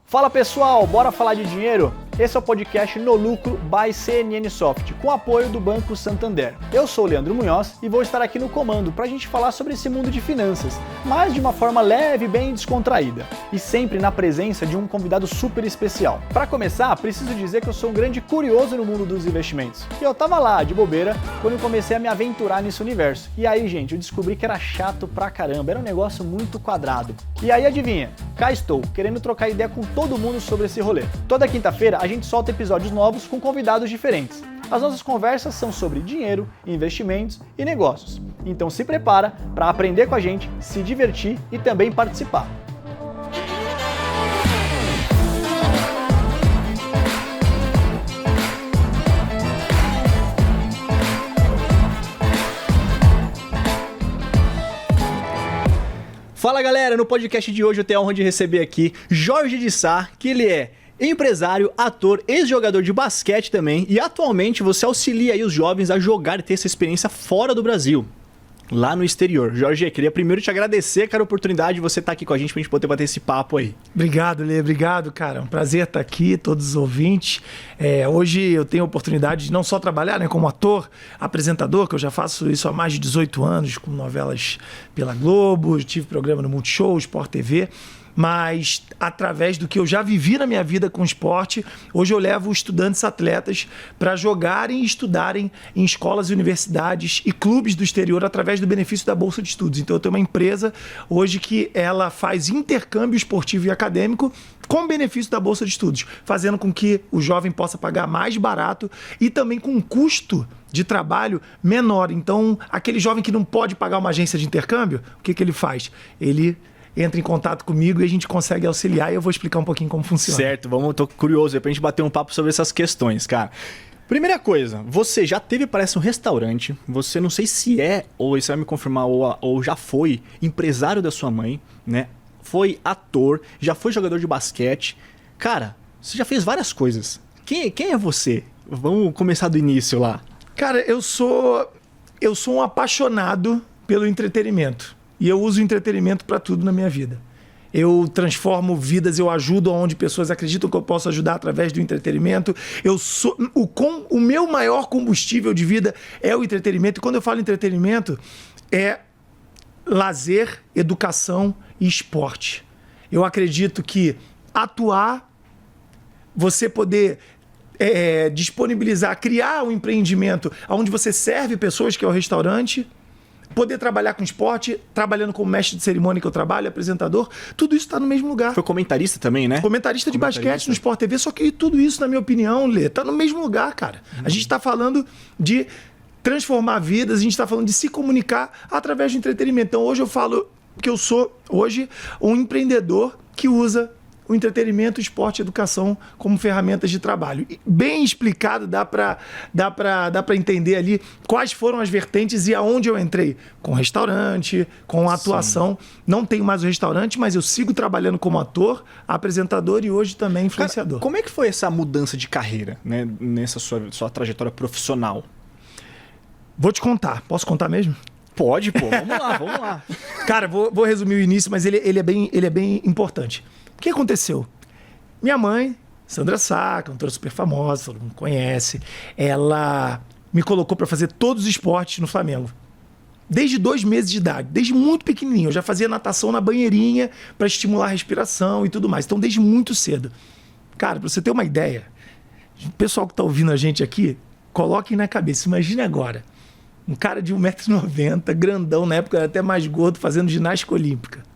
Fala pessoal, bora falar de dinheiro? Esse é o podcast No Lucro by CNN Soft, com apoio do Banco Santander. Eu sou o Leandro Munhoz e vou estar aqui no comando para a gente falar sobre esse mundo de finanças, mas de uma forma leve e bem descontraída, e sempre na presença de um convidado super especial. Para começar, preciso dizer que eu sou um grande curioso no mundo dos investimentos, e eu tava lá, de bobeira, quando eu comecei a me aventurar nesse universo. E aí, gente, eu descobri que era chato pra caramba, era um negócio muito quadrado. E aí, adivinha? Cá estou, querendo trocar ideia com todo mundo sobre esse rolê. Toda quinta-feira a gente solta episódios novos com convidados diferentes. As nossas conversas são sobre dinheiro, investimentos e negócios. Então se prepara para aprender com a gente, se divertir e também participar. Fala galera, no podcast de hoje eu tenho a honra de receber aqui Jorge de Sá, que ele é empresário, ator, ex-jogador de basquete também, e atualmente você auxilia aí os jovens a jogar e ter essa experiência fora do Brasil, lá no exterior. Jorge, queria primeiro te agradecer, cara, a oportunidade de você estar aqui com a gente pra gente poder bater esse papo aí. Obrigado, Lê, obrigado, cara. É um prazer estar aqui, todos os ouvintes. Hoje eu tenho a oportunidade de não só trabalhar, né, como ator, apresentador, que eu já faço isso há mais de 18 anos, com novelas pela Globo, tive programa no Multishow, Sport TV, mas através do que eu já vivi na minha vida com esporte, hoje eu levo estudantes atletas para jogarem e estudarem em escolas, universidades e clubes do exterior através do benefício da Bolsa de Estudos. Então eu tenho uma empresa hoje que ela faz intercâmbio esportivo e acadêmico com benefício da Bolsa de Estudos, fazendo com que o jovem possa pagar mais barato e também com um custo de trabalho menor. Então aquele jovem que não pode pagar uma agência de intercâmbio, o que ele faz? Ele entra em contato comigo e a gente consegue auxiliar e eu vou explicar um pouquinho como funciona. Certo, tô curioso pra gente bater um papo sobre essas questões, cara. Primeira coisa, você já teve, parece, um restaurante, você não sei se é, ou você vai me confirmar, ou já foi empresário da sua mãe, né? Foi ator, já foi jogador de basquete. Cara, você já fez várias coisas. Quem é você? Vamos começar do início lá. Cara, eu sou um apaixonado pelo entretenimento. E eu uso o entretenimento para tudo na minha vida. Eu transformo vidas, eu ajudo onde pessoas acreditam que eu posso ajudar através do entretenimento. O meu maior combustível de vida é o entretenimento. E quando eu falo entretenimento, é lazer, educação e esporte. Eu acredito que atuar, você poder disponibilizar, criar um empreendimento onde você serve pessoas, que é o restaurante, poder trabalhar com esporte, trabalhando como mestre de cerimônia que eu trabalho, apresentador, tudo isso está no mesmo lugar. Foi comentarista também, né? Comentarista de basquete no Sport TV, só que tudo isso, na minha opinião, Lê, tá no mesmo lugar, cara. A gente está falando de transformar vidas, a gente está falando de se comunicar através do entretenimento. Então hoje eu falo que eu sou, hoje, um empreendedor que usa o entretenimento, o esporte e a educação como ferramentas de trabalho. Bem explicado, dá para entender ali quais foram as vertentes e aonde eu entrei. Com restaurante, com atuação. Sim. Não tenho mais o restaurante, mas eu sigo trabalhando como ator, apresentador e hoje também influenciador. Cara, como é que foi essa mudança de carreira, né, nessa sua trajetória profissional? Vou te contar. Posso contar mesmo? Pode, pô. Vamos lá. Cara, vou resumir o início, mas ele é bem importante. O que aconteceu? Minha mãe, Sandra Sá, cantora super famosa, todo mundo conhece, ela me colocou para fazer todos os esportes no Flamengo. Desde 2 meses de idade, desde muito pequenininho. Eu já fazia natação na banheirinha para estimular a respiração e tudo mais. Então, desde muito cedo. Cara, para você ter uma ideia, o pessoal que tá ouvindo a gente aqui, coloquem na cabeça, imagine agora, um cara de 1,90 m, grandão, na época era até mais gordo, fazendo ginástica olímpica.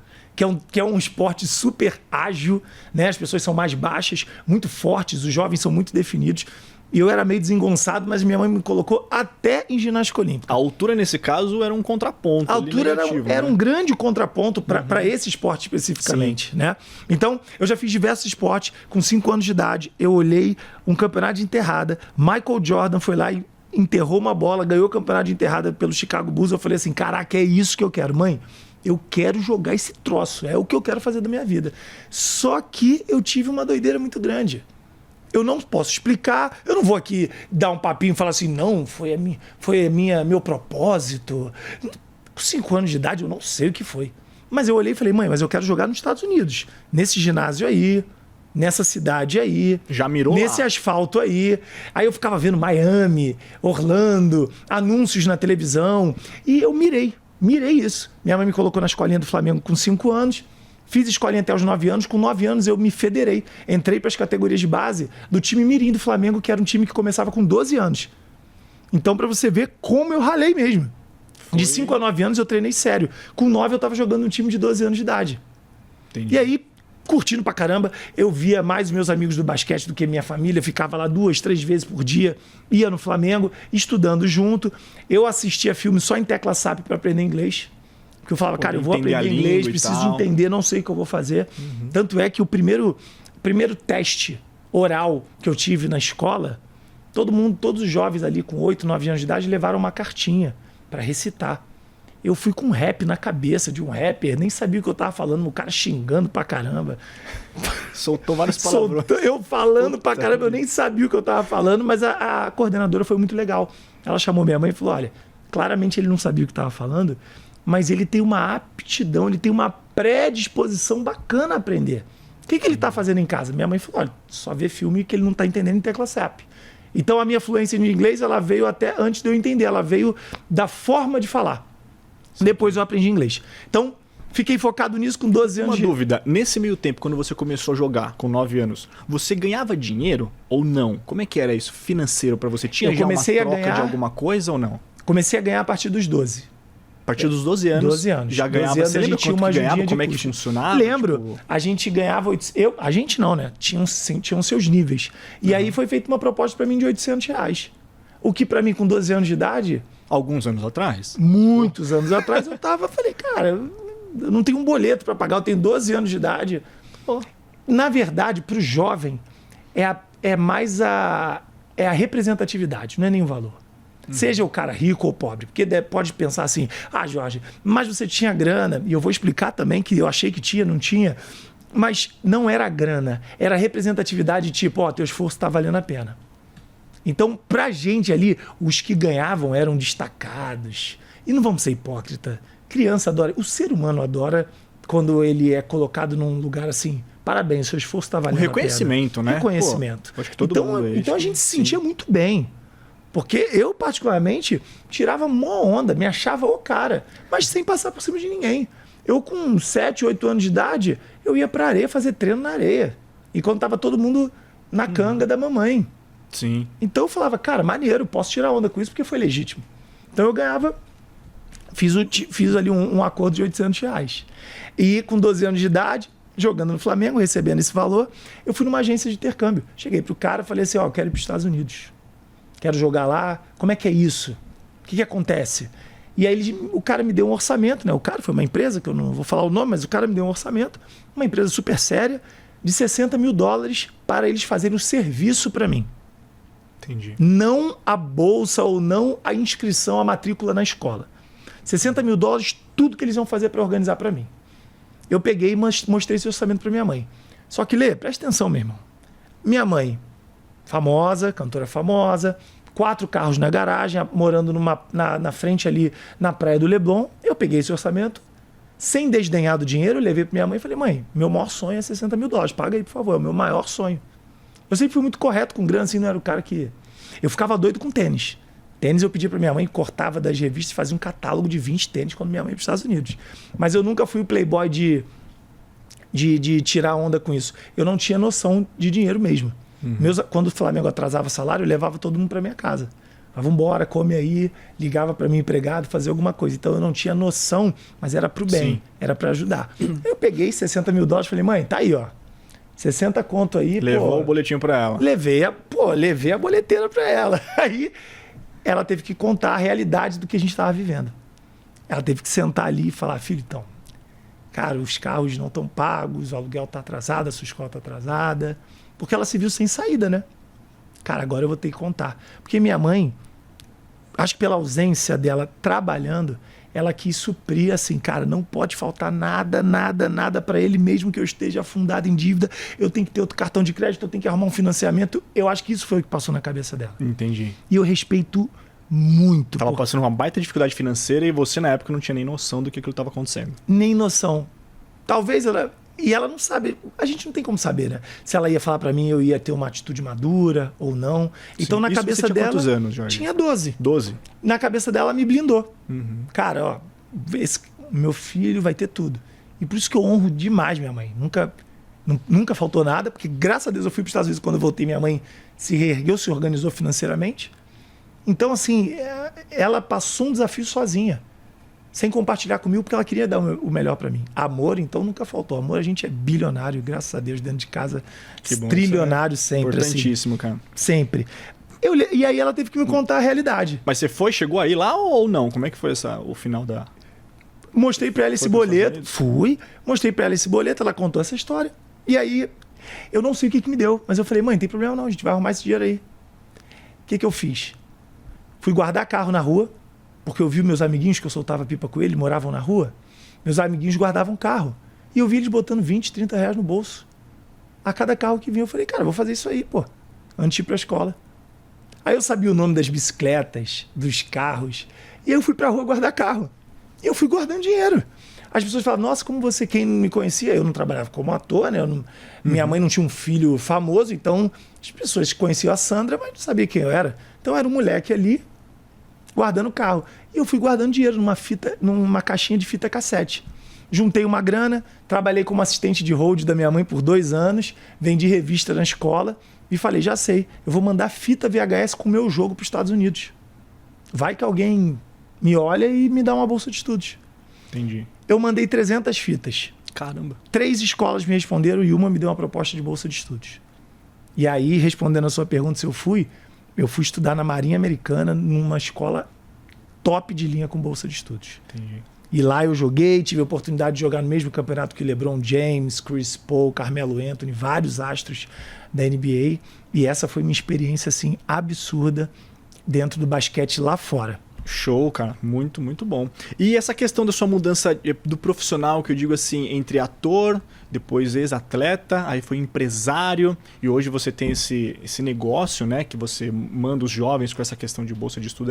Que é um esporte super ágil, né? As pessoas são mais baixas, muito fortes, os jovens são muito definidos. E eu era meio desengonçado, mas minha mãe me colocou até em ginástica olímpica. A altura, nesse caso, era um contraponto. A altura era um grande contraponto para esse esporte especificamente, né? Então, eu já fiz diversos esportes. Com 5 anos de idade, eu olhei um campeonato de enterrada. Michael Jordan foi lá e enterrou uma bola, ganhou o campeonato de enterrada pelo Chicago Bulls. Eu falei assim, caraca, é isso que eu quero, mãe. Eu quero jogar esse troço, é o que eu quero fazer da minha vida. Só que eu tive uma doideira muito grande. Eu não posso explicar, eu não vou aqui dar um papinho e falar assim, não, foi meu propósito. Com 5 anos de idade eu não sei o que foi. Mas eu olhei e falei, mãe, mas eu quero jogar nos Estados Unidos, nesse ginásio aí, nessa cidade aí. Já mirou nesse lá. asfalto aí. Aí eu ficava vendo Miami, Orlando, anúncios na televisão. E eu mirei isso. Minha mãe me colocou na escolinha do Flamengo com 5 anos. Fiz escolinha até os 9 anos. Com 9 anos eu me federei. Entrei para as categorias de base do time mirim do Flamengo, que era um time que começava com 12 anos. Então, para você ver como eu ralei mesmo. De 5 a 9 anos eu treinei sério. Com 9 eu estava jogando um time de 12 anos de idade. Entendi. E aí, curtindo pra caramba, eu via mais os meus amigos do basquete do que minha família. Ficava lá 2, 3 vezes por dia. Ia no Flamengo, estudando junto. Eu assistia filmes só em tecla SAP para aprender inglês. Porque eu falava, cara, eu vou aprender inglês, preciso entender, não sei o que eu vou fazer. Tanto é que o primeiro teste oral que eu tive na escola, todos os jovens ali com 8, 9 anos de idade levaram uma cartinha para recitar. Eu fui com um rap na cabeça de um rapper, nem sabia o que eu tava falando, o cara xingando pra caramba. Soltou vários palavrões. Eu falando pra caramba, eu nem sabia o que eu tava falando, mas a coordenadora foi muito legal. Ela chamou minha mãe e falou, olha, claramente ele não sabia o que tava falando, mas ele tem uma aptidão, ele tem uma predisposição bacana a aprender. O que ele tá fazendo em casa? Minha mãe falou, olha, só vê filme que ele não tá entendendo em tecla SAP. Então a minha fluência em inglês, ela veio até antes de eu entender, ela veio da forma de falar. Depois eu aprendi inglês. Então, fiquei focado nisso com 12 anos. Uma dúvida, nesse meio tempo, quando você começou a jogar com 9 anos, você ganhava dinheiro ou não? Como é que era isso financeiro para você? Tinha já uma troca de alguma coisa ou não? Comecei a ganhar a partir dos 12. A partir dos 12 anos? 12 anos. Já ganhava, 12 anos, você lembra quanto que ganhava? Como é que funcionava? Lembro. Tipo... A gente ganhava... A gente não, né? Tinham seus níveis. E aí foi feita uma proposta para mim de R$800. O que para mim, com 12 anos de idade... Alguns anos atrás? Muitos anos atrás eu falei, cara, eu não tenho um boleto para pagar, eu tenho 12 anos de idade. Pô. Na verdade, para o jovem, é mais a representatividade, não é nem o valor. Seja o cara rico ou pobre, porque pode pensar assim, Jorge, mas você tinha grana, e eu vou explicar também que eu achei que tinha, não tinha, mas não era grana, era representatividade tipo, teu esforço está valendo a pena. Então, pra gente ali, os que ganhavam eram destacados. E não vamos ser hipócrita. Criança adora, o ser humano adora quando ele é colocado num lugar assim, parabéns, seu esforço está valendo a pena. Reconhecimento, né? Reconhecimento. Pô, acho que todo mundo então a gente se sentia muito bem. Porque eu, particularmente, tirava mó onda, me achava o cara, mas sem passar por cima de ninguém. Eu, com 7, 8 anos de idade, eu ia pra areia fazer treino na areia. E quando tava todo mundo na canga da mamãe. Sim. Então eu falava, cara, maneiro, posso tirar onda com isso porque foi legítimo. Então eu ganhava, fiz ali um acordo de R$800. E com 12 anos de idade, jogando no Flamengo, recebendo esse valor, eu fui numa agência de intercâmbio. Cheguei pro cara e falei assim, eu quero ir pros Estados Unidos. Quero jogar lá, como é que é isso? O que acontece? E aí o cara me deu um orçamento, né? O cara foi uma empresa, que eu não vou falar o nome, mas o cara me deu um orçamento, uma empresa super séria, de $60 mil para eles fazerem o serviço para mim. Entendi. Não a bolsa ou não a inscrição, a matrícula na escola. $60 mil, tudo que eles iam fazer para organizar para mim. Eu peguei e mostrei esse orçamento para minha mãe. Só que, Lê, presta atenção, meu irmão. Minha mãe, famosa, cantora famosa, 4 carros na garagem, morando na frente ali na praia do Leblon. Eu peguei esse orçamento, sem desdenhar do dinheiro, eu levei para minha mãe e falei, mãe, meu maior sonho é $60 mil, paga aí, por favor, é o meu maior sonho. Eu sempre fui muito correto com grana, assim, não era o cara que... Eu ficava doido com tênis. Tênis eu pedia para minha mãe, cortava das revistas e fazia um catálogo de 20 tênis quando minha mãe ia para os Estados Unidos. Mas eu nunca fui o playboy de tirar onda com isso. Eu não tinha noção de dinheiro mesmo. Quando o Flamengo atrasava salário, eu levava todo mundo para minha casa. Vamos embora, come aí, ligava para meu empregado, fazer alguma coisa. Então eu não tinha noção, mas era pro bem, Sim. era para ajudar. Eu peguei $60 mil, falei, mãe, tá aí, ó. 60 conto aí, Levou o boletim para ela. Levei a boleteira para ela. Aí ela teve que contar a realidade do que a gente estava vivendo. Ela teve que sentar ali e falar, filho, então, cara, os carros não estão pagos, o aluguel está atrasado, a sua escola está atrasada. Porque ela se viu sem saída, né? Cara, agora eu vou ter que contar. Porque minha mãe, acho que pela ausência dela trabalhando, ela quis suprir assim, cara, não pode faltar nada para ele, mesmo que eu esteja afundado em dívida, eu tenho que ter outro cartão de crédito, eu tenho que arrumar um financiamento. Eu acho que isso foi o que passou na cabeça dela. Entendi. E eu respeito muito. Tava passando uma baita dificuldade financeira e você na época não tinha nem noção do que aquilo estava acontecendo. Nem noção. Talvez ela... E ela não sabe, a gente não tem como saber, né? Se ela ia falar pra mim, eu ia ter uma atitude madura ou não. Então, Sim. na Isso cabeça você tinha dela. Quantos anos, Jorge? Tinha 12. 12? Na cabeça dela, me blindou. Uhum. Cara, ó, meu filho vai ter tudo. E por isso que eu honro demais minha mãe. Nunca faltou nada, porque graças a Deus eu fui para os Estados Unidos quando eu voltei, minha mãe se reergueu, se organizou financeiramente. Então, assim, ela passou um desafio sozinha, sem compartilhar comigo, porque ela queria dar o melhor para mim. Amor, então, nunca faltou. Amor, a gente é bilionário, graças a Deus, dentro de casa, Que bom, trilionário sempre. Importantíssimo, assim, cara. Sempre. E aí ela teve que me contar a realidade. Mas você chegou aí lá ou não? Como é que foi o final da... Mostrei pra ela esse boleto. Fui. Mostrei pra ela esse boleto, ela contou essa história. E aí, eu não sei o que me deu, mas eu falei, mãe, não tem problema não, a gente vai arrumar esse dinheiro aí. O que eu fiz? Fui guardar carro na rua, porque eu vi meus amiguinhos que eu soltava pipa com ele, moravam na rua. Meus amiguinhos guardavam carro. E eu vi eles botando 20, 30 reais no bolso. A cada carro que vinha, eu falei, cara, vou fazer isso aí, pô, antes de ir pra escola. Aí eu sabia o nome das bicicletas, dos carros. E aí eu fui pra rua guardar carro. E eu fui guardando dinheiro. As pessoas falavam, nossa, como você, quem não me conhecia, eu não trabalhava como ator, né? Minha mãe não tinha um filho famoso, então as pessoas conheciam a Sandra, mas não sabiam quem eu era. Então era um moleque ali, guardando carro. E eu fui guardando dinheiro numa caixinha de fita cassete. Juntei uma grana, trabalhei como assistente de hold da minha mãe por 2 anos, vendi revista na escola e falei, já sei, eu vou mandar fita VHS com o meu jogo para os Estados Unidos. Vai que alguém me olha e me dá uma bolsa de estudos. Entendi. Eu mandei 300 fitas. Caramba. 3 escolas me responderam e uma me deu uma proposta de bolsa de estudos. E aí, respondendo a sua pergunta se eu fui estudar na Marinha Americana numa escola top de linha com bolsa de estudos. Entendi. E lá eu joguei, tive a oportunidade de jogar no mesmo campeonato que LeBron James, Chris Paul, Carmelo Anthony, vários astros da NBA. E essa foi minha experiência assim absurda dentro do basquete lá fora. Show, cara. Muito, muito bom. E essa questão da sua mudança do profissional, que eu digo assim, entre ator, depois ex-atleta, aí foi empresário, e hoje você tem esse negócio, né? Que você manda os jovens com essa questão de bolsa de estudo,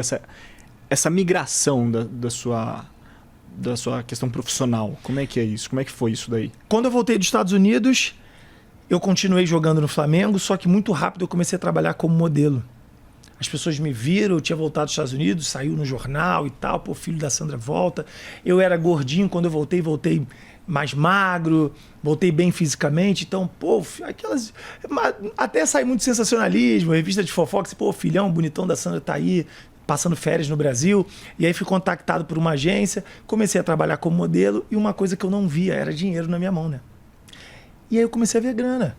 essa migração da sua questão profissional. Como é que é isso? Como é que foi isso daí? Quando eu voltei dos Estados Unidos, eu continuei jogando no Flamengo, só que muito rápido eu comecei a trabalhar como modelo. As pessoas me viram, eu tinha voltado dos Estados Unidos, saiu no jornal e tal, pô, filho da Sandra volta. Eu era gordinho, quando eu voltei mais magro, voltei bem fisicamente, então, pô, aquelas... Até sai muito sensacionalismo, revista de fofoca, pô, filhão bonitão da Sandra tá aí, passando férias no Brasil. E aí fui contactado por uma agência, comecei a trabalhar como modelo e uma coisa que eu não via era dinheiro na minha mão, né? E aí eu comecei a ver grana.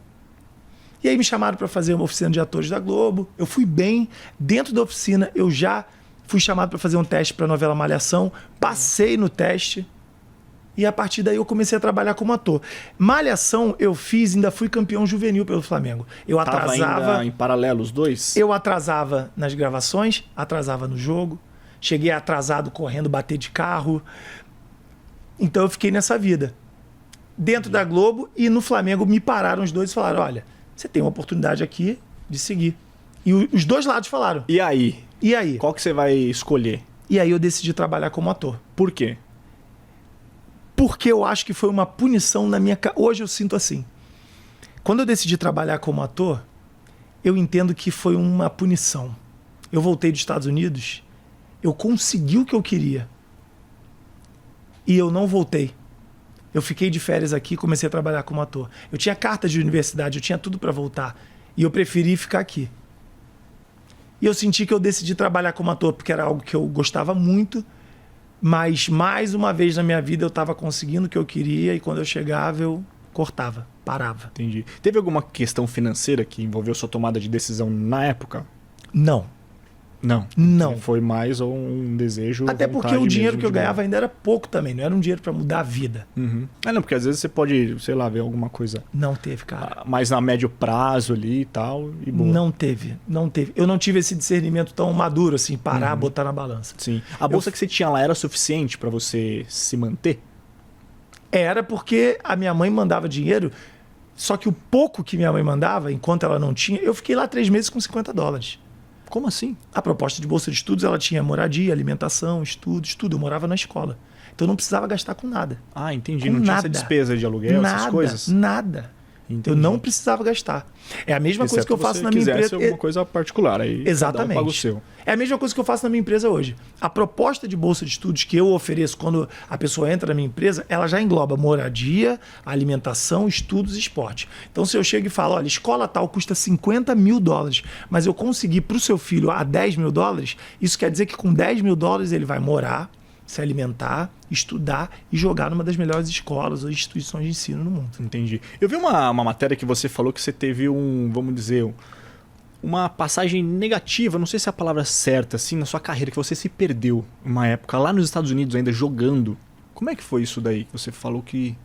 E aí me chamaram para fazer uma oficina de atores da Globo. Eu fui bem. Dentro da oficina, eu já fui chamado para fazer um teste para a novela Malhação. Passei no teste. E a partir daí eu comecei a trabalhar como ator. Malhação eu fiz, ainda fui campeão juvenil pelo Flamengo. Eu atrasava... Tava ainda em paralelo os dois? Eu atrasava nas gravações, atrasava no jogo. Cheguei atrasado correndo, bater de carro. Então eu fiquei nessa vida. Dentro da Globo e no Flamengo me pararam os dois e falaram, olha... Você tem uma oportunidade aqui de seguir. E os dois lados falaram. E aí? E aí? Qual que você vai escolher? E aí eu decidi trabalhar como ator. Por quê? Porque eu acho que foi uma punição na minha... Hoje eu sinto assim. Quando eu decidi trabalhar como ator, eu entendo que foi uma punição. Eu voltei dos Estados Unidos, eu consegui o que eu queria. E eu não voltei. Eu fiquei de férias aqui e comecei a trabalhar como ator. Eu tinha carta de universidade, eu tinha tudo para voltar. E eu preferi ficar aqui. E eu senti que eu decidi trabalhar como ator porque era algo que eu gostava muito, mas mais uma vez na minha vida eu estava conseguindo o que eu queria e quando eu chegava eu cortava, parava. Entendi. Teve alguma questão financeira que envolveu sua tomada de decisão na época? Não. Não. Foi mais um desejo. Até porque o dinheiro que eu ganhava ainda era pouco também, não era um dinheiro para mudar a vida. Uhum. Não, porque às vezes você pode, sei lá, ver alguma coisa. Não teve, cara. Mais a médio prazo ali e tal. E boa. Não teve. Eu não tive esse discernimento tão maduro assim, parar, botar na balança. Sim. A bolsa que você tinha lá era suficiente para você se manter? Era porque a minha mãe mandava dinheiro, só que o pouco que minha mãe mandava, enquanto ela não tinha, eu fiquei lá 3 meses com $50. Como assim? A proposta de bolsa de estudos, ela tinha moradia, alimentação, estudos, tudo. Eu morava na escola. Então eu não precisava gastar com nada. Ah, entendi. Com não tinha nada. essa despesa de aluguel, essas coisas? Nada. Entendi. Eu não precisava gastar. É a mesma coisa que eu faço na minha empresa. Alguma coisa particular, aí Exatamente. Cada um paga o seu. É a mesma coisa que eu faço na minha empresa hoje. A proposta de bolsa de estudos que eu ofereço quando a pessoa entra na minha empresa, ela já engloba moradia, alimentação, estudos e esporte. Então, se eu chego e falo, olha, escola tal custa $50 mil, mas eu consegui para o seu filho a $10 mil, isso quer dizer que com $10 mil ele vai morar, se alimentar, estudar e jogar numa das melhores escolas ou instituições de ensino no mundo. Entendi. Eu vi uma matéria que você falou que você teve vamos dizer, uma passagem negativa, não sei se é a palavra certa, assim, na sua carreira, que você se perdeu uma época lá nos Estados Unidos ainda jogando. Como é que foi isso daí? Você falou que,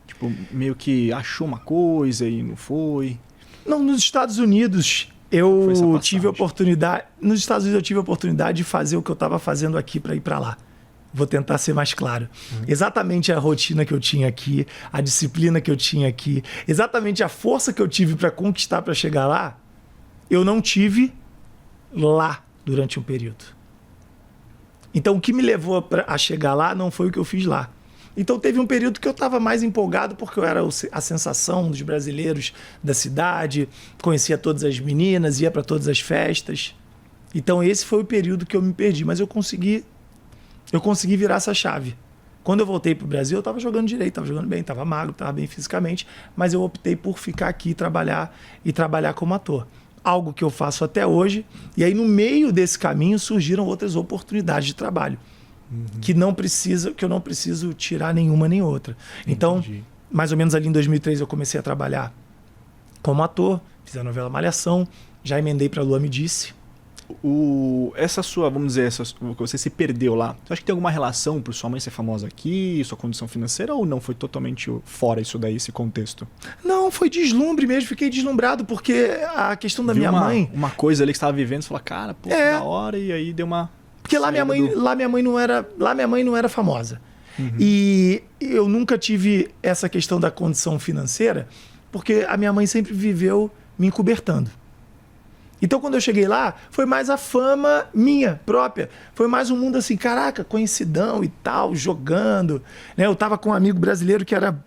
tipo, meio que achou uma coisa e não foi. Não, nos Estados Unidos eu tive a oportunidade. Nos Estados Unidos eu tive a oportunidade de fazer o que eu estava fazendo aqui para ir para lá. Vou tentar ser mais claro. Exatamente a rotina que eu tinha aqui, a disciplina que eu tinha aqui, exatamente a força que eu tive para conquistar para chegar lá, eu não tive lá durante um período. Então o que me levou a chegar lá não foi o que eu fiz lá. Então teve um período que eu estava mais empolgado porque eu era a sensação dos brasileiros da cidade, conhecia todas as meninas, ia para todas as festas. Então esse foi o período que eu me perdi, mas eu consegui virar essa chave. Quando eu voltei para o Brasil, eu estava jogando direito, estava jogando bem, estava magro, estava bem fisicamente, mas eu optei por ficar aqui e trabalhar como ator. Algo que eu faço até hoje, e aí no meio desse caminho surgiram outras oportunidades de trabalho, que eu não preciso tirar nenhuma nem outra. Então, mais ou menos ali em 2003 eu comecei a trabalhar como ator, fiz a novela Malhação, já emendei para Lua Me Disse. Essa sua, vamos dizer, você se perdeu lá, você acha que tem alguma relação por sua mãe ser famosa aqui, sua condição financeira, ou não? Foi totalmente fora isso daí, esse contexto? Não, foi deslumbre mesmo, fiquei deslumbrado, porque a questão da minha mãe... Uma coisa ali que você estava vivendo, você falou, cara, pô, da hora, e aí deu uma... Porque lá minha mãe não era famosa. E eu nunca tive essa questão da condição financeira, porque a minha mãe sempre viveu me encobertando. Então, quando eu cheguei lá, foi mais a fama minha própria. Foi mais um mundo assim, caraca, conhecidão e tal, jogando. Né? Eu tava com um amigo brasileiro que era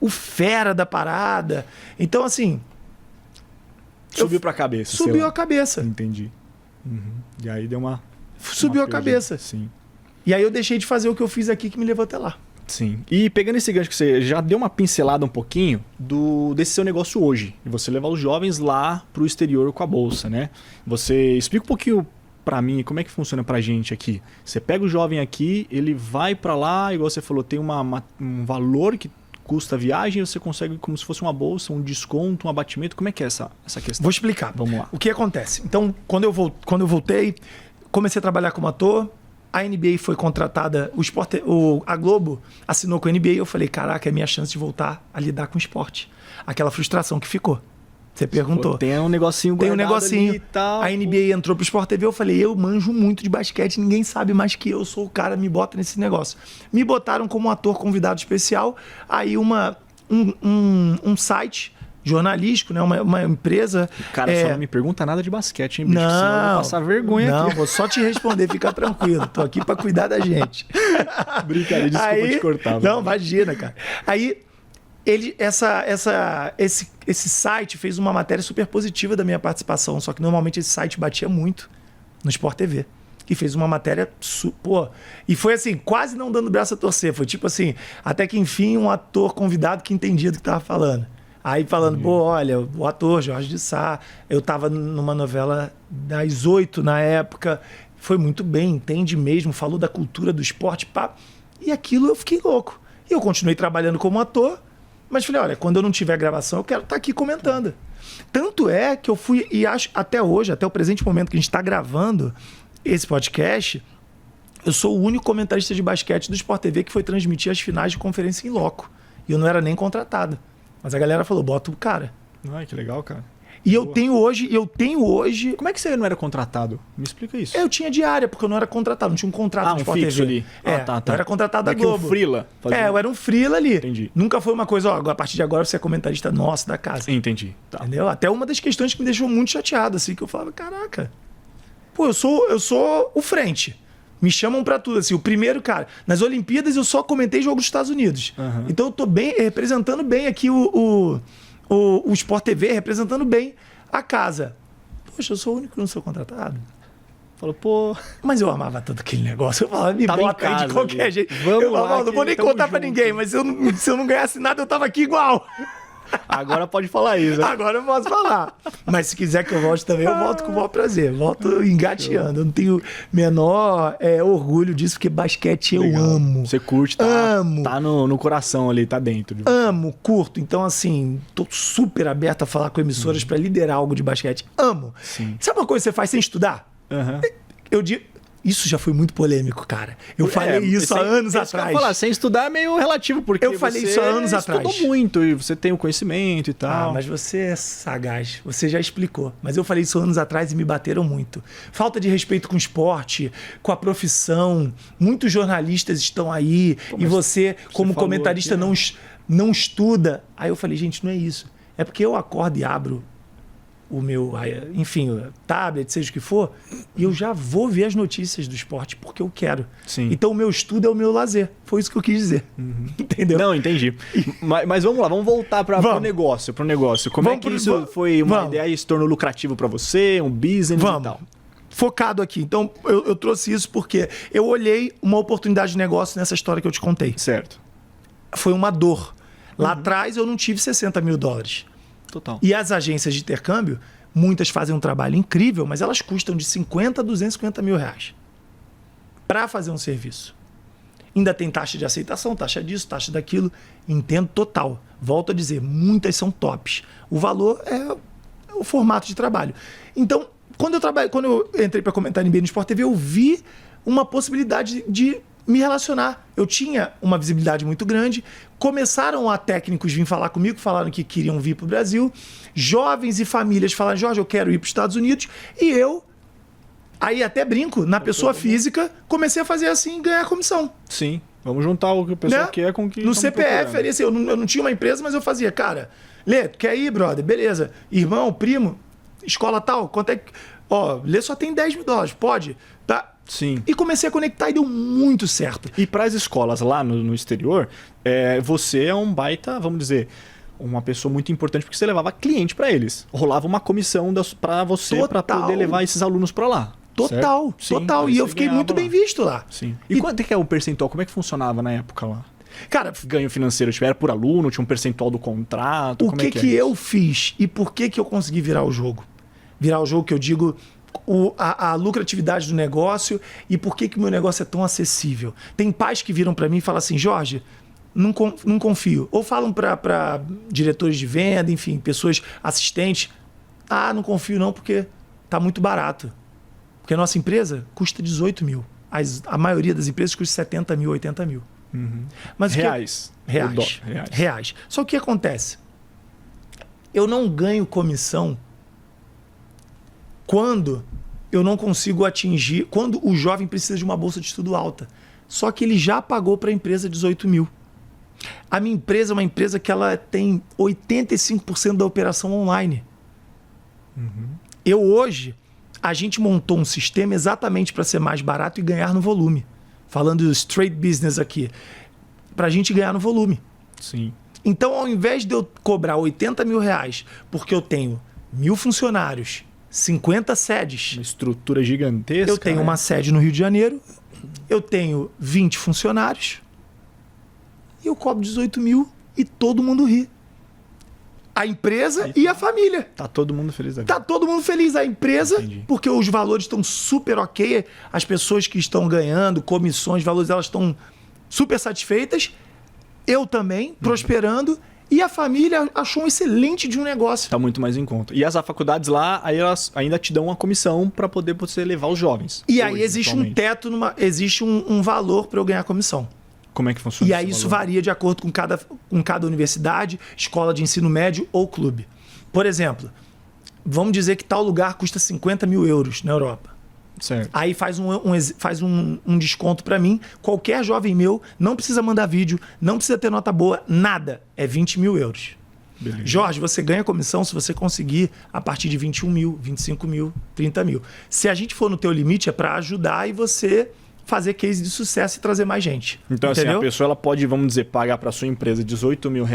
o fera da parada. Então, assim... Subiu pra cabeça. Subiu a cabeça. Entendi. E aí deu uma... Subiu a cabeça. Sim. E aí eu deixei de fazer o que eu fiz aqui que me levou até lá. Sim. E pegando esse gancho que você já deu uma pincelada um pouquinho desse seu negócio hoje, de você levar os jovens lá pro exterior com a bolsa, né? Você explica um pouquinho pra mim como é que funciona pra gente aqui. Você pega o jovem aqui, ele vai pra lá, igual você falou, tem um valor que custa a viagem, você consegue como se fosse uma bolsa, um desconto, um abatimento. Como é que é essa questão? Vou explicar. Vamos lá. O que acontece? Então, quando eu voltei, comecei a trabalhar como ator. A NBA foi contratada, a Globo assinou com a NBA e eu falei, caraca, é minha chance de voltar a lidar com esporte. Aquela frustração que ficou. Você perguntou. Tem um negocinho guardado. Tem um negocinho. Ali e tal. A NBA entrou pro Sport TV, eu falei, eu manjo muito de basquete, ninguém sabe mais que eu sou o cara, me bota nesse negócio. Me botaram como ator convidado especial, aí um site jornalístico, né? Uma empresa... Cara, só não me pergunta nada de basquete, hein, bicho? Não, senão eu vou passar vergonha aqui. Não, vou só te responder, fica tranquilo. Tô aqui pra cuidar da gente. Brincadeira, desculpa te cortar. Não, imagina, cara. Aí, esse site fez uma matéria super positiva da minha participação, só que normalmente esse site batia muito no Sport TV. E fez uma matéria, e foi assim, quase não dando braço a torcer. Foi tipo assim, até que enfim um ator convidado que entendia do que tava falando. Aí falando, olha, o ator Jorge de Sá, eu tava numa novela das 8 na época, foi muito bem, entende mesmo, falou da cultura do esporte, pá. E aquilo eu fiquei louco. E eu continuei trabalhando como ator, mas falei, olha, quando eu não tiver gravação, eu quero estar aqui comentando. Tanto é que eu fui, e acho até hoje, até o presente momento que a gente está gravando esse podcast, eu sou o único comentarista de basquete do Sport TV que foi transmitir as finais de conferência em loco. E eu não era nem contratado. Mas a galera falou, bota o cara. Ai, que legal, cara. E eu tenho hoje... Como é que você não era contratado? Me explica isso. Eu tinha diária, porque eu não era contratado, não tinha um contrato de Sport fixo TV. ali. Tá. Eu era contratado da Daqui um Globo. freela. Eu era um freela ali. Entendi. Nunca foi uma coisa, a partir de agora você é comentarista nosso da casa. Entendi. Tá. Entendeu? Até uma das questões que me deixou muito chateado, assim, que eu falava, caraca, pô, eu sou o frente. Me chamam pra tudo, assim. O primeiro, cara, nas Olimpíadas eu só comentei jogo dos Estados Unidos. Então eu tô bem, representando bem aqui o Sport TV, representando bem a casa. Poxa, eu sou o único que não sou contratado. Falou, pô... Mas eu amava tanto aquele negócio. Eu falava, me tava bota aí de qualquer ali. jeito. Vamos lá, falava, não vou nem contar pra ninguém, mas se eu não ganhasse nada, eu tava aqui igual. Agora pode falar isso, né? Agora eu posso falar. Mas se quiser que eu volte também, eu volto com o maior prazer. Volto engateando. Eu não tenho menor orgulho disso, porque basquete eu amo. Você curte, amo. Tá no coração ali, tá dentro. Amo, curto. Então, assim, tô super aberto a falar com emissoras pra liderar algo de basquete. Amo. Sim. Sabe uma coisa que você faz sem estudar? Eu digo... Isso já foi muito polêmico, cara. Eu falei isso há anos atrás. Falar, sem estudar é meio relativo, porque eu falei isso há anos atrás. Você estudou muito e você tem o conhecimento e tal. Ah, mas você é sagaz. Você já explicou. Mas eu falei isso há anos atrás e me bateram muito. Falta de respeito com o esporte, com a profissão. Muitos jornalistas estão aí e você como comentarista, aqui, não estuda. Aí eu falei, gente, não é isso. É porque eu acordo e abro o meu, enfim, o tablet, seja o que for, e eu já vou ver as notícias do esporte porque eu quero. Sim. Então o meu estudo é o meu lazer. Foi isso que eu quis dizer. Entendeu? Não, entendi. Mas vamos lá, vamos voltar para o negócio. Como é que isso foi uma ideia e se tornou lucrativo para você, um business e tal? Focado aqui. Então eu trouxe isso porque eu olhei uma oportunidade de negócio nessa história que eu te contei. Certo. Foi uma dor. Lá atrás eu não tive $60 mil. Total. E as agências de intercâmbio, muitas fazem um trabalho incrível, mas elas custam de 50 a 250 mil reais para fazer um serviço. Ainda tem taxa de aceitação, taxa disso, taxa daquilo. Entendo total. Volto a dizer, muitas são tops. O valor é o formato de trabalho. Então, quando eu entrei para comentar NBA no Sport TV, eu vi uma possibilidade de me relacionar. Eu tinha uma visibilidade muito grande. Começaram a técnicos vir falar comigo, falaram que queriam vir para o Brasil. Jovens e famílias falaram, Jorge, eu quero ir para os Estados Unidos. E eu, aí até brinco, na pessoa física, comecei a fazer assim e ganhar comissão. Sim, vamos juntar o que o pessoal quer com o que... No CPF, ali, assim, eu não tinha uma empresa, mas eu fazia, cara, Lê, tu quer ir, brother? Beleza. Irmão, primo, escola tal, quanto é que... Ó, Lê só tem $10 mil, pode? Tá? Sim. E comecei a conectar e deu muito certo. E para as escolas lá no exterior, você é um baita, vamos dizer, uma pessoa muito importante porque você levava cliente para eles. Rolava uma comissão para você para poder levar esses alunos para lá. Total, certo? total. Sim, e eu fiquei muito bem visto lá. Sim. E quanto é que é o percentual? Como é que funcionava na época lá? Cara, ganho financeiro, era por aluno, tinha um percentual do contrato? O que eu fiz e por que eu consegui virar o jogo? Virar o jogo que eu digo... A lucratividade do negócio e por que o meu negócio é tão acessível. Tem pais que viram para mim e falam assim, Jorge, não confio. Ou falam para diretores de venda, enfim, pessoas assistentes, não confio não porque tá muito barato. Porque a nossa empresa custa 18 mil. A maioria das empresas custa 70 mil, 80 mil. Mas reais. Reais. Só que o que acontece? Eu não ganho comissão quando eu não consigo atingir, quando o jovem precisa de uma bolsa de estudo alta. Só que ele já pagou para a empresa 18 mil. A minha empresa é uma empresa que ela tem 85% da operação online. Hoje, a gente montou um sistema exatamente para ser mais barato e ganhar no volume. Falando straight business aqui. Para a gente ganhar no volume. Sim. Então, ao invés de eu cobrar 80 mil reais, porque eu tenho 1.000 funcionários, 50 sedes. Uma estrutura gigantesca. Eu tenho uma sede no Rio de Janeiro, eu tenho 20 funcionários, e eu cobro 18 mil e todo mundo ri. A empresa e a família. Tá todo mundo feliz da vida. Tá todo mundo feliz. A empresa, porque os valores estão super ok, as pessoas que estão ganhando, comissões, valores, elas estão super satisfeitas. Eu também, prosperando. E a família achou um excelente de um negócio. Tá muito mais em conta. E as faculdades lá, aí elas ainda te dão uma comissão para poder você levar os jovens. E aí existe um teto, existe um valor para eu ganhar comissão. Como é que funciona? E aí isso varia de acordo com cada universidade, escola de ensino médio ou clube. Por exemplo, vamos dizer que tal lugar custa 50 mil euros na Europa. Certo. Aí faz um desconto para mim. Qualquer jovem meu não precisa mandar vídeo, não precisa ter nota boa, nada. É 20 mil euros. Beleza. Jorge, você ganha comissão se você conseguir a partir de 21 mil, 25 mil, 30 mil. Se a gente for no teu limite, é para ajudar e você fazer case de sucesso e trazer mais gente. Então, entendeu? assim, a pessoa ela pode, vamos dizer, pagar para sua empresa R$18 mil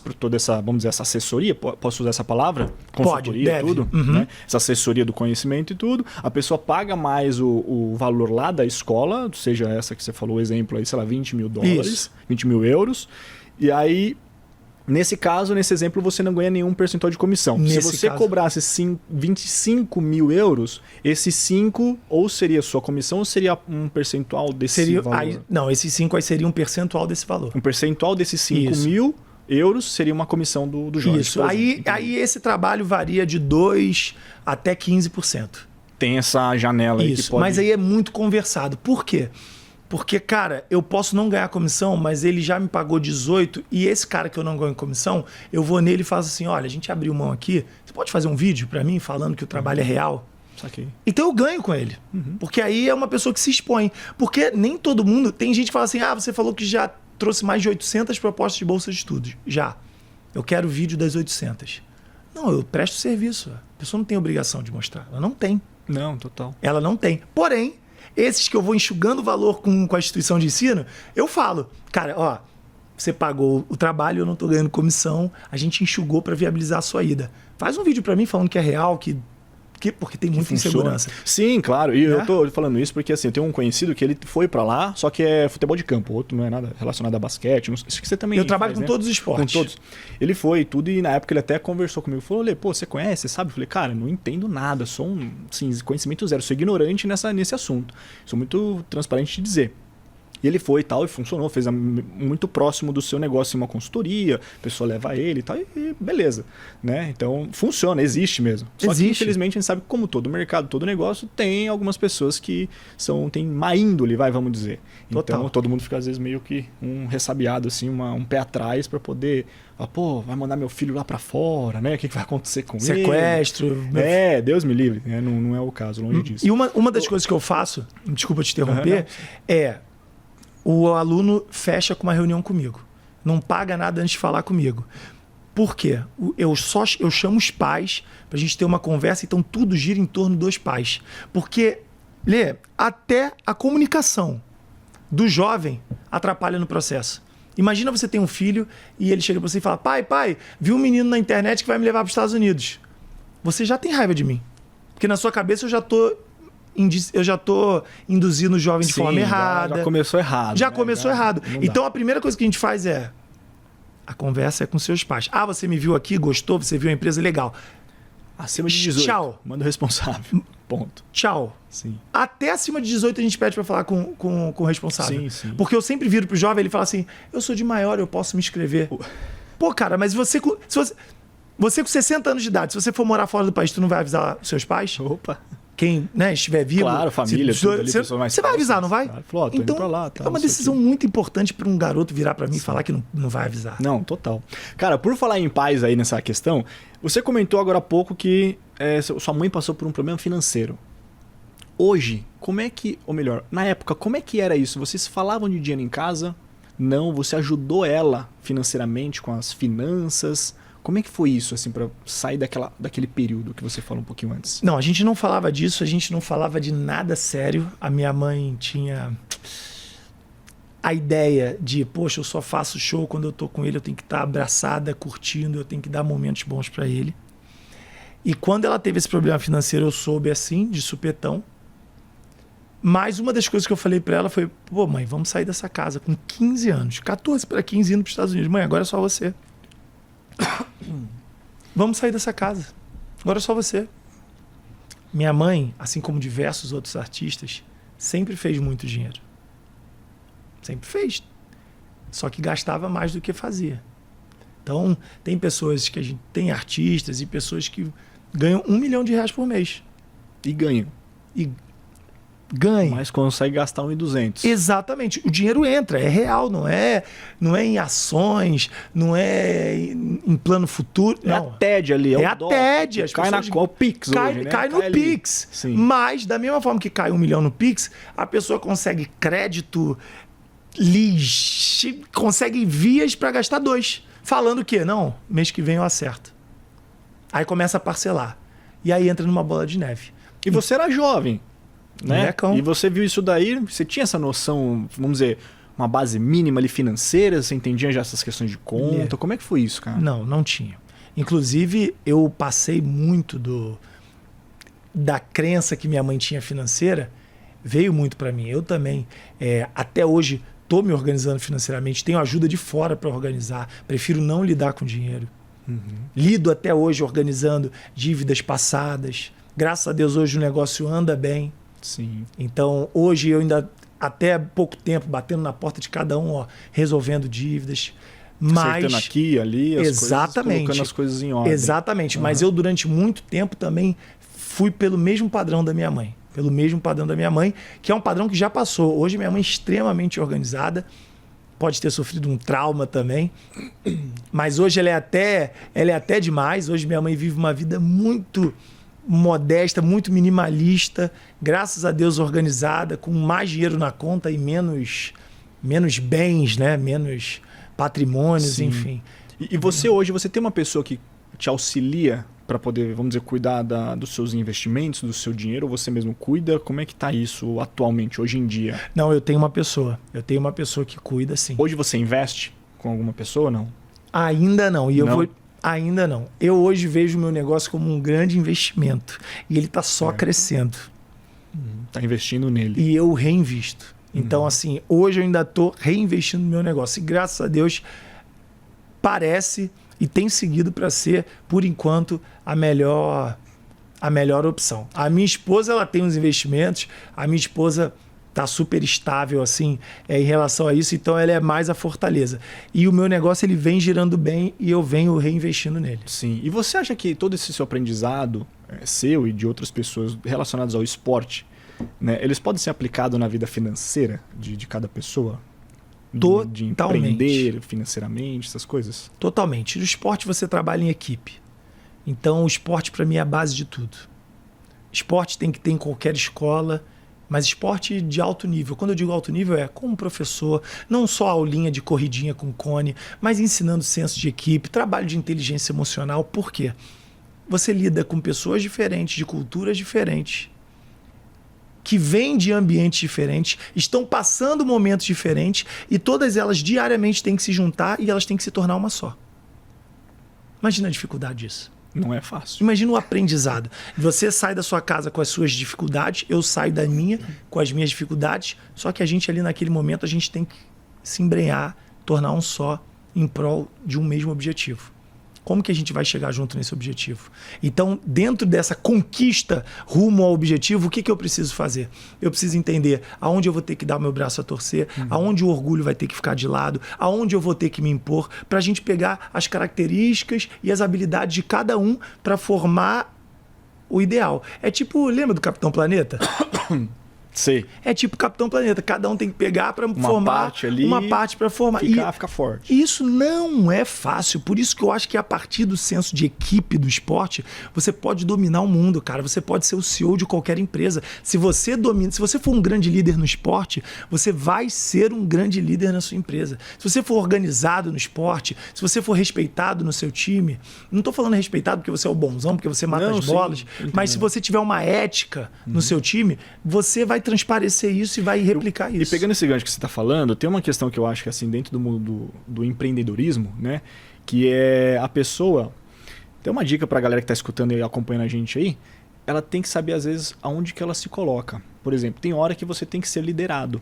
por toda essa, vamos dizer, essa assessoria, posso usar essa palavra? Consultoria, deve. tudo, né? Essa assessoria do conhecimento e tudo. A pessoa paga mais o valor lá da escola, seja essa que você falou, o exemplo aí, sei lá, $20 mil, Isso. 20 mil euros. E aí, nesse caso, nesse exemplo, você não ganha nenhum percentual de comissão. Se você cobrasse 25 mil euros, esses 5 ou seria sua comissão ou seria um percentual desse valor? Aí, não, esses 5 aí seria um percentual desse valor. Um percentual desses 5 Isso. mil euros seria uma comissão do Jorge. Isso. Aí esse trabalho varia de 2% até 15%. Tem essa janela aí Isso, que pode... mas aí é muito conversado. Por quê? Porque, cara, eu posso não ganhar comissão, mas ele já me pagou 18 e esse cara que eu não ganho comissão, eu vou nele e faço assim, olha, a gente abriu mão aqui, você pode fazer um vídeo pra mim falando que o trabalho é real? Saquei. Então eu ganho com ele. Porque aí é uma pessoa que se expõe. Porque nem todo mundo... Tem gente que fala assim, você falou que já trouxe mais de 800 propostas de bolsa de estudos. Já. Eu quero vídeo das 800. Não, eu presto serviço. A pessoa não tem obrigação de mostrar. Ela não tem. Não, total. Ela não tem. Porém, esses que eu vou enxugando o valor com a instituição de ensino, eu falo, cara, ó, você pagou o trabalho, eu não tô ganhando comissão, a gente enxugou para viabilizar a sua ida. Faz um vídeo para mim falando que é real, porque tem muita insegurança. Sim, claro. E eu tô falando isso porque assim, eu tenho um conhecido que ele foi pra lá, só que é futebol de campo, outro não é nada relacionado a basquete. Isso que você também Eu trabalho faz, com né? todos os esportes. Com todos. Ele foi e tudo, e na época ele até conversou comigo. Falou, pô, você conhece, você sabe? Eu falei, cara, não entendo nada, sou assim, conhecimento zero, sou ignorante nesse assunto. Sou muito transparente de dizer. E ele foi e tal, e funcionou, fez muito próximo do seu negócio uma consultoria, a pessoa leva ele e tal, e beleza. Né? Então, funciona, existe mesmo. Só que, infelizmente, a gente sabe que como todo mercado, todo negócio, tem algumas pessoas que tem má índole, vamos dizer. Total. Então, todo mundo fica, às vezes, meio que um ressabiado, assim, um pé atrás para poder... vai mandar meu filho lá para fora, né? O que vai acontecer com ele? Sequestro. Deus me livre. Né? Não é o caso, longe disso. E uma das coisas que eu faço, desculpa te interromper, o aluno fecha com uma reunião comigo. Não paga nada antes de falar comigo. Por quê? Eu chamo os pais para a gente ter uma conversa, então tudo gira em torno dos pais. Porque, Lê, até a comunicação do jovem atrapalha no processo. Imagina você tem um filho e ele chega para você e fala, pai, vi um menino na internet que vai me levar para os Estados Unidos. Você já tem raiva de mim. Porque na sua cabeça eu já tô induzindo o jovem de forma errada. Já começou errado. Já começou errado. Então a primeira coisa que a gente faz a conversa é com seus pais. Você me viu aqui, gostou, você viu a empresa, legal. Acima de 18. Tchau. Manda o responsável. Ponto. Tchau. Sim. Até acima de 18 a gente pede para falar com o responsável. Sim. Porque eu sempre viro pro jovem, ele fala assim, eu sou de maior, eu posso me inscrever. Pô, cara, mas você com 60 anos de idade, se você for morar fora do país, tu não vai avisar os seus pais? Opa. Quem estiver vivo... Claro, família, tudo ali, pessoas mais você vai avisar, não vai? Claro. Falou, tô indo pra lá, tá, é uma decisão muito importante para um garoto virar para mim e falar que não vai avisar. Não, total. Cara, por falar em pais aí nessa questão, você comentou agora há pouco que sua mãe passou por um problema financeiro. Hoje, como é que... Ou melhor, na época, como é que era isso? Vocês falavam de dinheiro em casa? Não, você ajudou ela financeiramente com as finanças... Como é que foi isso, assim, para sair daquele período que você falou um pouquinho antes? Não, a gente não falava disso, a gente não falava de nada sério. A minha mãe tinha a ideia de, poxa, eu só faço show quando eu tô com ele, eu tenho que estar abraçada, curtindo, eu tenho que dar momentos bons para ele. E quando ela teve esse problema financeiro, eu soube assim, de supetão. Mas uma das coisas que eu falei para ela foi, pô, mãe, vamos sair dessa casa com 15 anos, 14 para 15 indo para os Estados Unidos. Mãe, agora é só você. Vamos sair dessa casa. Agora é só você. Minha mãe, assim como diversos outros artistas, sempre fez muito dinheiro. Sempre fez. Só que gastava mais do que fazia. Então, tem pessoas que a gente tem artistas e pessoas que ganham R$1 milhão por mês. E ganham. Ganha. Mas consegue gastar 1.200. Exatamente. O dinheiro entra, é real, não é em ações, não é em plano futuro. É não. a TED ali. É a TED. As cai o Pix hoje, né? Cai no Pix. Sim. Mas, da mesma forma que cai 1 milhão no Pix, a pessoa consegue crédito, consegue vias para gastar 2. Falando que, não, mês que vem eu acerto. Aí começa a parcelar. E aí entra numa bola de neve. E você era jovem. né? Molecão. E você viu isso daí, você tinha essa noção, vamos dizer, uma base mínima ali financeira? Você entendia já essas questões de conta? Como é que foi isso, cara? Não tinha. Inclusive, eu passei muito da crença que minha mãe tinha financeira, veio muito para mim. Eu também, até hoje, estou me organizando financeiramente, tenho ajuda de fora para organizar, prefiro não lidar com dinheiro. Lido até hoje organizando dívidas passadas. Graças a Deus, hoje o negócio anda bem. Sim. Então, hoje eu ainda, até pouco tempo, batendo na porta de cada um, resolvendo dívidas. Acertando aqui, ali, colocando as coisas em ordem. Exatamente. Mas eu, durante muito tempo, também fui pelo mesmo padrão da minha mãe. Que é um padrão que já passou. Hoje, minha mãe é extremamente organizada. Pode ter sofrido um trauma também. Mas hoje ela é até demais. Hoje minha mãe vive uma vida muito modesta, muito minimalista. Graças a Deus organizada, com mais dinheiro na conta e menos bens, né? Menos patrimônios, Sim. enfim. E você hoje, você tem uma pessoa que te auxilia para poder, vamos dizer, cuidar dos seus investimentos, do seu dinheiro, ou você mesmo cuida? Como é que tá isso atualmente, hoje em dia? Não, eu tenho uma pessoa que cuida, sim. Hoje você investe com alguma pessoa ou não? Ainda não. Ainda não. Eu hoje vejo o meu negócio como um grande investimento. E ele está só crescendo. Tá investindo nele. E eu reinvisto. Então, assim, hoje eu ainda estou reinvestindo no meu negócio. E graças a Deus, parece e tem seguido para ser, por enquanto, a melhor opção. A minha esposa, ela tem uns investimentos. A minha esposa está super estável, assim, em relação a isso. Então, ela é mais a fortaleza. E o meu negócio, ele vem girando bem e eu venho reinvestindo nele. Sim. E você acha que todo esse seu aprendizado, seu e de outras pessoas relacionados ao esporte, né, eles podem ser aplicados na vida financeira de cada pessoa? De empreender financeiramente, essas coisas? Totalmente. No esporte você trabalha em equipe. Então o esporte para mim é a base de tudo. Esporte tem que ter em qualquer escola, mas esporte de alto nível. Quando eu digo alto nível é como professor, não só aulinha de corridinha com cone, mas ensinando senso de equipe, trabalho de inteligência emocional. Por quê? Você lida com pessoas diferentes, de culturas diferentes, que vêm de ambientes diferentes, estão passando momentos diferentes e todas elas diariamente têm que se juntar e elas têm que se tornar uma só. Imagina a dificuldade disso. Não é fácil. Imagina o aprendizado. Você sai da sua casa com as suas dificuldades, eu saio da minha com as minhas dificuldades, só que a gente ali naquele momento a gente tem que se embrenhar, tornar um só em prol de um mesmo objetivo. Como que a gente vai chegar junto nesse objetivo? Então, dentro dessa conquista rumo ao objetivo, o que eu preciso fazer? Eu preciso entender aonde eu vou ter que dar o meu braço a torcer, aonde o orgulho vai ter que ficar de lado, aonde eu vou ter que me impor, para a gente pegar as características e as habilidades de cada um para formar o ideal. É tipo, lembra do Capitão Planeta? Sei. É tipo Capitão Planeta. Cada um tem que pegar para formar uma parte para formar. Ficar forte. Isso não é fácil. Por isso que eu acho que a partir do senso de equipe do esporte, você pode dominar o mundo, cara. Você pode ser o CEO de qualquer empresa. Se você for um grande líder no esporte, você vai ser um grande líder na sua empresa. Se você for organizado no esporte, se você for respeitado no seu time, não estou falando respeitado porque você é o bonzão, porque você mata as bolas, mas se você tiver uma ética no seu time, você vai transparecer isso e vai replicar isso. E pegando esse gancho que você está falando, tem uma questão que eu acho que assim, dentro do mundo do empreendedorismo, né, que é a pessoa... Tem uma dica para a galera que está escutando e acompanhando a gente aí, ela tem que saber às vezes aonde que ela se coloca. Por exemplo, tem hora que você tem que ser liderado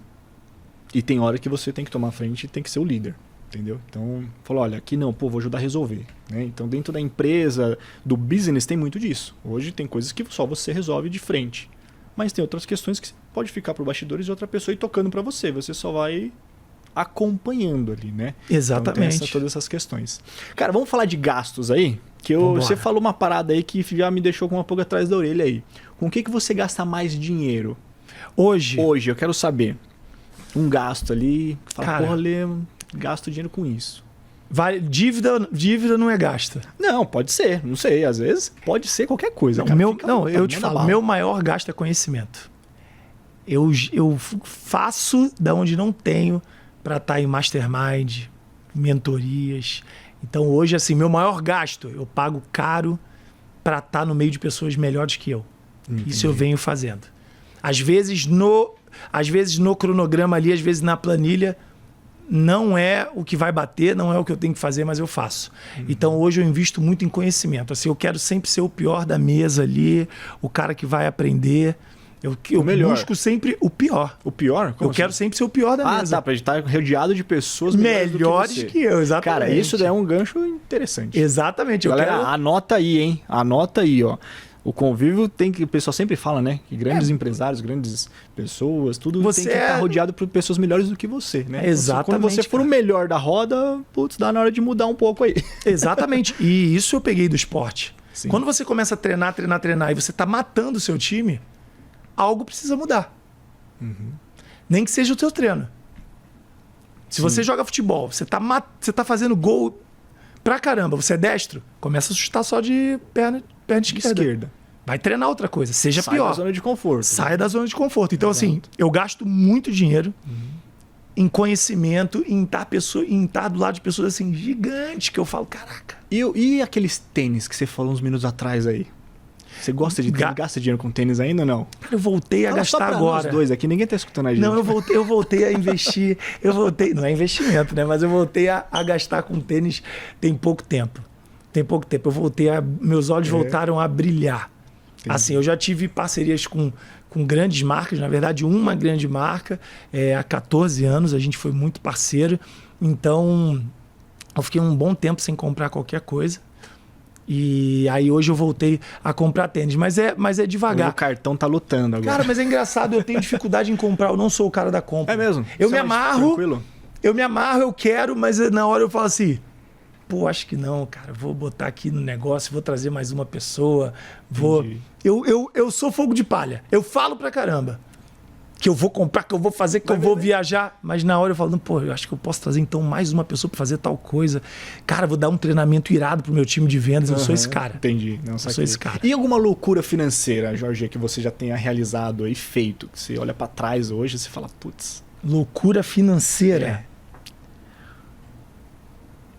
e tem hora que você tem que tomar frente e tem que ser o líder. Entendeu? Então, falou, olha, aqui não, vou ajudar a resolver. Né? Então, dentro da empresa, do business, tem muito disso. Hoje tem coisas que só você resolve de frente. Mas tem outras questões que pode ficar por bastidores e outra pessoa ir tocando para você. Você só vai acompanhando ali, né? Exatamente. Então, tem todas essas questões. Cara, vamos falar de gastos aí? Que você falou uma parada aí que já me deixou com uma pulga atrás da orelha aí. Com o que você gasta mais dinheiro? Hoje, eu quero saber. Um gasto ali, fala, Lê, gasto dinheiro com isso. Dívida não é gasta. Não, pode ser. Não sei, às vezes pode ser qualquer coisa. Eu te falo, meu maior gasto é conhecimento. Eu faço da onde não tenho para estar em mastermind, mentorias. Então hoje, assim, meu maior gasto, eu pago caro para estar no meio de pessoas melhores que eu. Entendi. Isso eu venho fazendo. Às vezes no cronograma ali, às vezes na planilha, não é o que vai bater, não é o que eu tenho que fazer, mas eu faço. Então hoje eu invisto muito em conhecimento. Assim, eu quero sempre ser o pior da mesa ali, o cara que vai aprender. Eu busco sempre o pior. O pior? Como eu quero sempre ser o pior da mesa. Tá, pra gente estar rodeado de pessoas melhores que eu, exatamente. Cara, isso daí é um gancho interessante. Exatamente. Galera, anota aí, hein? Anota aí, ó. O convívio tem que... O pessoal sempre fala, né? Que grandes empresários, grandes pessoas, tudo você tem que estar rodeado por pessoas melhores do que você, né? Exatamente. Quando você for o melhor da roda, putz, dá na hora de mudar um pouco aí. Exatamente. E isso eu peguei do esporte. Sim. Quando você começa a treinar e você tá matando o seu time, algo precisa mudar. Nem que seja o teu treino. Se você joga futebol, você tá fazendo gol pra caramba, você é destro, começa a chutar só de perna esquerda. Vai treinar outra coisa, seja pior. Sai da zona de conforto. Saia da zona de conforto. Então, assim, eu gasto muito dinheiro em conhecimento, em estar do lado de pessoas assim, gigantes, que eu falo, caraca. E aqueles tênis que você falou uns minutos atrás aí? Você gosta de tênis? Gasta dinheiro com tênis ainda ou não? Cara, eu voltei a gastar agora. Nós dois aqui, ninguém tá escutando a gente. Não, eu voltei a investir. Não é investimento, né? Mas eu voltei a gastar com tênis tem pouco tempo. Meus olhos voltaram a brilhar. Entendi. Assim, eu já tive parcerias com grandes marcas, na verdade, uma grande marca. Há 14 anos a gente foi muito parceiro. Então, eu fiquei um bom tempo sem comprar qualquer coisa. E aí hoje eu voltei a comprar tênis, mas é devagar. O cartão tá lutando agora. Cara, mas é engraçado, eu tenho dificuldade em comprar, eu não sou o cara da compra. É mesmo? Eu me amarro, eu quero, mas na hora eu falo assim, pô, acho que não, cara, vou botar aqui no negócio, vou trazer mais uma pessoa, eu sou fogo de palha, eu falo pra caramba. Que eu vou comprar, que eu vou fazer, que eu vou viajar. Mas na hora eu falo, não, pô, eu acho que eu posso trazer então mais uma pessoa para fazer tal coisa. Cara, vou dar um treinamento irado pro meu time de vendas. Eu sou esse cara. Entendi. Eu sou esse cara. E alguma loucura financeira, Jorge, que você já tenha realizado aí, feito? Que você olha para trás hoje e você fala, putz. Loucura financeira?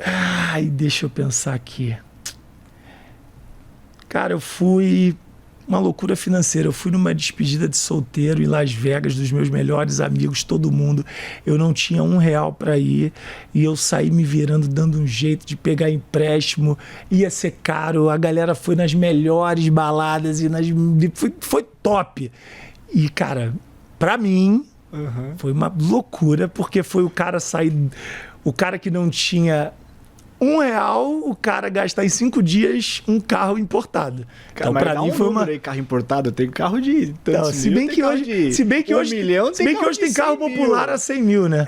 Ai, deixa eu pensar aqui. Cara, eu fui... Uma loucura financeira. Eu fui numa despedida de solteiro em Las Vegas, dos meus melhores amigos, todo mundo. Eu não tinha R$1 para ir e eu saí me virando, dando um jeito de pegar empréstimo. Ia ser caro. A galera foi nas melhores baladas e foi top. E, cara, pra mim, foi uma loucura, porque foi o cara sair... O cara que não tinha... R$1, o cara gastar em 5 dias um carro importado. Cara, então, pra mim foi uma... carro importado, eu tenho carro de tantos não, se bem que hoje tem carro popular a 100 mil, né?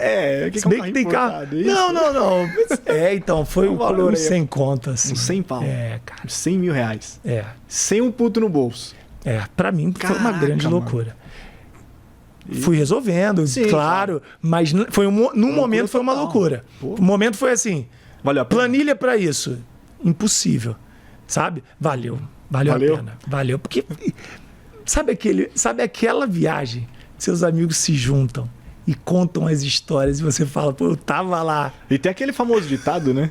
Se bem que tem carro... Não. Então, foi um valor sem conta, assim. Uns 100 pau. Cara. R$100 mil. Sem um puto no bolso. Pra mim foi uma grande loucura. Fui resolvendo, sim, claro, mas num momento foi uma loucura. O momento foi assim... Valeu a pena. Planilha para isso. Impossível. Sabe? Valeu a pena. Valeu. Porque sabe aquela viagem que seus amigos se juntam e contam as histórias e você fala, pô, eu tava lá. E tem aquele famoso ditado, né?